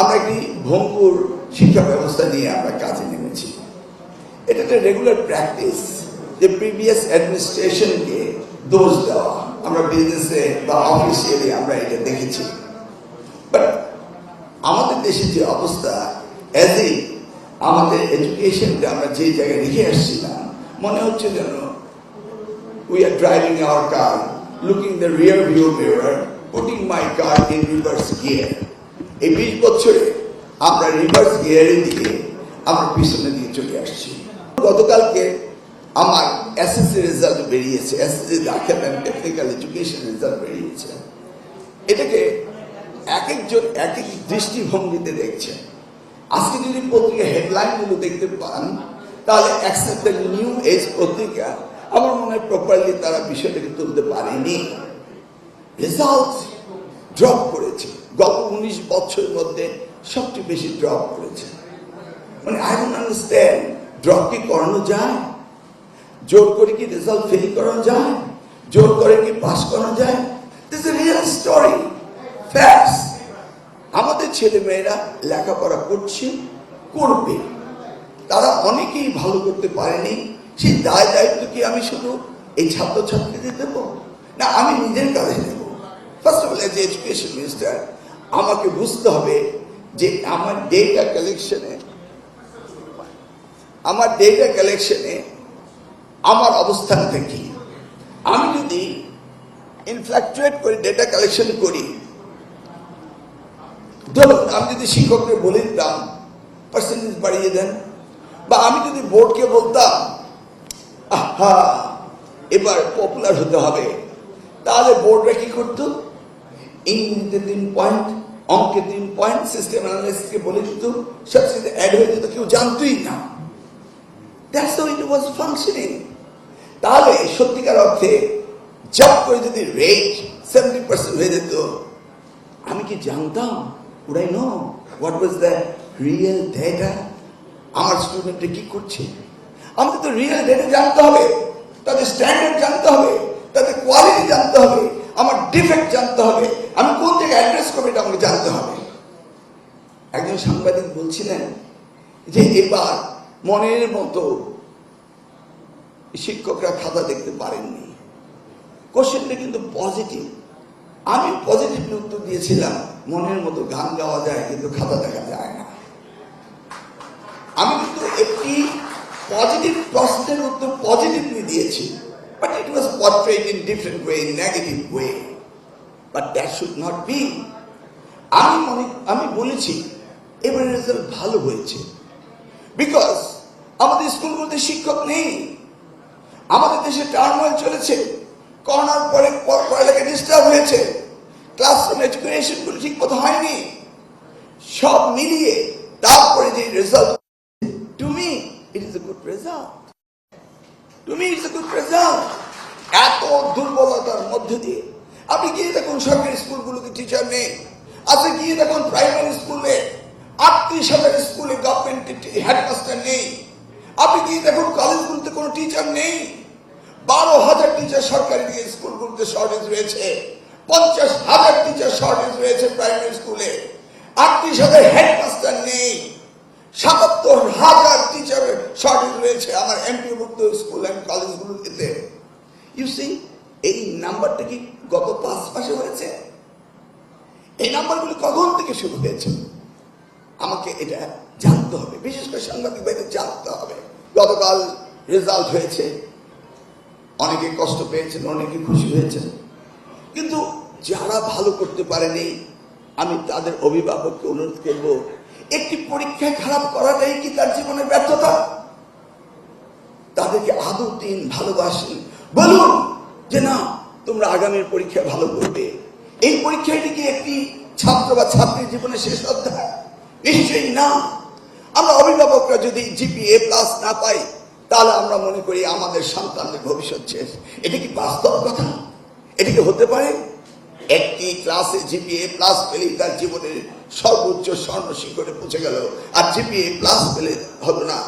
আমরা একটি ভঙ্গুর শিক্ষা ব্যবস্থা নিয়ে আমরা কাজে নেমেছি। এটা একটা রেগুলার প্র্যাকটিস যে প্রিভিয়াস অ্যাডমিনিস্ট্রেশনকে দোষ দেওয়া। আমরা বিজনেসে বা অফিসিয়ালি আমরা এটা দেখেছি। বাট আমাদের দেশের যে অবস্থা, অ্যাজ এ আমাদের এডুকেশনটা আমরা যে জায়গায় রেখে আসছিলাম, মনে হচ্ছে যেন we are driving our car, looking the rear view mirror, putting my car in reverse gear. এই 20 বছরে আমরা রিভার্স গিয়ারে দিয়ে আমরা পিছনে দিয়ে চলে আসছি। গতকালকে আমার এসএসসি রেজাল্ট বেরিয়েছে, এসএসসি দাখিল অ্যান্ড টেকনিক্যাল এডুকেশন রেজাল্ট বেরিয়েছে। এটাকে এক একজন এক এক দৃষ্টিভঙ্গিতে দেখছে। আজকে যদি পত্রিকা হেডলাইনগুলো দেখতে পান, তাহলে অ্যাকসেপ্ট দ্য নিউ এজ পত্রিকা আমার মনে হয় প্রপারলি তারা বিষয়টাকে তুলতে পারেনি। রেজাল্ট ড্রপ করেছে, গত 19 বছরের মধ্যে সবচেয়ে বেশি ড্রপ করেছে। মানে আই ডোন্ট আন্ডারস্ট্যান্ড, ড্রপ কি করানো যায়? জোর করে কি রেজাল্ট ফেল করানো যায়? জোর করে কি পাস করানো যায়? This is real story, facts. আমাদের ছেলে মেয়েরা লেখাপড়া করছে, করবে, তারা অনেকেই ভালো করতে পারেনি। সেই দায় দায়িত্ব কি আমি শুধু এই ছাত্রছাত্রীদের দেব, না আমি নিজের কাজে নেব? First of all as education minister আমাকে বুঝতে হবে যে আমার ডেটা কালেকশনে আমার অবস্থানটা কি। আমি যদি ইনফ্ল্যাকচুয়েট করে ডেটা কালেকশন করি, ধরুন আমি যদি শিক্ষককে বলে দিতাম পার্সেন্টেজ বাড়িয়ে দেন, বা আমি যদি বোর্ডকে বলতাম আহা এবার পপুলার হতে হবে, তাহলে বোর্ডরা কি করতো? ইংরেজিতে 3 পয়েন্ট, অঙ্কে 3 পয়েন্ট, সিস্টেম অ্যানালাইসিসকে বলে দিত, সবচেয়ে অ্যাড হয়ে যেত, কেউ জানতোই না। That's how it was functioning. তাহলে সত্যিকার অর্থে জব করে যদি রেট 70% হয়ে যেত, আমি কি জানতাম? Would I know what was the real data? আমার স্টুডেন্টরা কি করছে? আমাদের তো রিয়েল ডেটা জানতে হবে, তাদের স্ট্যান্ডার্ড জানতে হবে, তাদের কোয়ালিটি জানতে হবে, আমার ডিফেক্ট জানতে হবে, আমি কোন জায়গায় অ্যাড্রেস করবো এটা আমাকে জানতে হবে। একজন সাংবাদিক বলছিলেন যে এবার মনের মতো শিক্ষকরা খাতা দেখতে পারেননি। কোশ্চেনটা কিন্তু পজিটিভ। আমি পজিটিভলি উত্তর দিয়েছিলাম, মনের মতো গান গাওয়া যায় কিন্তু খাতা দেখা যায় না। আমি কিন্তু একটি পজিটিভ প্রশ্নের উত্তর পজিটিভলি দিয়েছি, but it was portrayed in different way, in negative way, but that should not be. আমি বলেছি এবারে রেজাল্ট ভালো হয়েছে বিকজ আমাদের স্কুলগুলোতে শিক্ষক নেই। আমাদের দেশে টার্মোয়েল চলেছে, করোনার পরে পড়ালেখা ডিস্টার্ব হয়েছে, ক্লাসরুম এডুকেশনগুলো ঠিক মতো হয়নি। সব মিলিয়ে তারপরে যে result, to me it is a good result. To me it's a good result. এত দুর্বলতার মধ্যে দিয়ে আপনি গিয়ে দেখুন সরকারি স্কুলগুলোতে টিচার নেই। আপনি গিয়ে দেখুন প্রাইমারি স্কুলে 38,000 স্কুলে গভর্নমেন্ট হেডমাস্টার নেই। আপনি গিয়ে দেখুন কলেজগুলোতে কোনো টিচার নেই। 12,000 টিচার সরকারি স্কুলগুলোতে শর্টেজ রয়েছে, 50,000 টিচার শর্টেজ রয়েছে প্রাইমারি স্কুলে, 38,000 হেডমাস্টার নেই, 77,000 টিচার শর্টেজ রয়েছে আমার এমপিভুক্ত স্কুল এন্ড কলেজগুলোতে। ইউ সি, এই নাম্বারটা কি গত 5 মাসে হয়েছে? এই নাম্বারগুলো কখন থেকে শুরু হয়েছে? আমাকে এটা জানতে হবে, বিশেষ করে সাংবাদিক ভাইদের জানতে হবে। গতকাল রেজাল্ট হয়েছে, অনেকে কষ্ট পেয়েছেন, অনেকে খুশি হয়েছেন, কিন্তু যারা ভালো করতে পারেনি আমি তাদের অভিভাবককে অনুরোধ করব, একটি পরীক্ষায় খারাপ করাটাই কি তার জীবনের ব্যর্থতা? তাদেরকে আদর দিন, ভালোবাসেন, বলুন যে না তোমরা আগামীর পরীক্ষায় ভালো করবে। এই পরীক্ষাটি কি একটি ছাত্র বা ছাত্রীর জীবনের শেষ অধ্যায়? নিশ্চয়ই না। আমরা অভিভাবকরা যদি জিপিএ প্লাস না পাই, তাহলে আমরা মনে করি আমাদের সন্তানদের ভবিষ্যৎ শেষ। এটা কি বাস্তব কথা? এটা কি হতে পারে? একটি ক্লাসে জিপিএ প্লাস পেলে তার জীবনের সর্বোচ্চ স্বর্ণ শিখরে পৌঁছে গেল, আর জিপিএ প্লাস পেলে হলো না।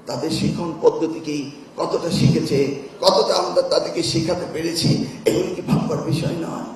তাদের শিক্ষণ পদ্ধতি কি, কতটা শিখেছে, কতটা আমরা তাদেরকে শেখাতে পেরেছি, এগুলি কি ভাববার বিষয় নয়?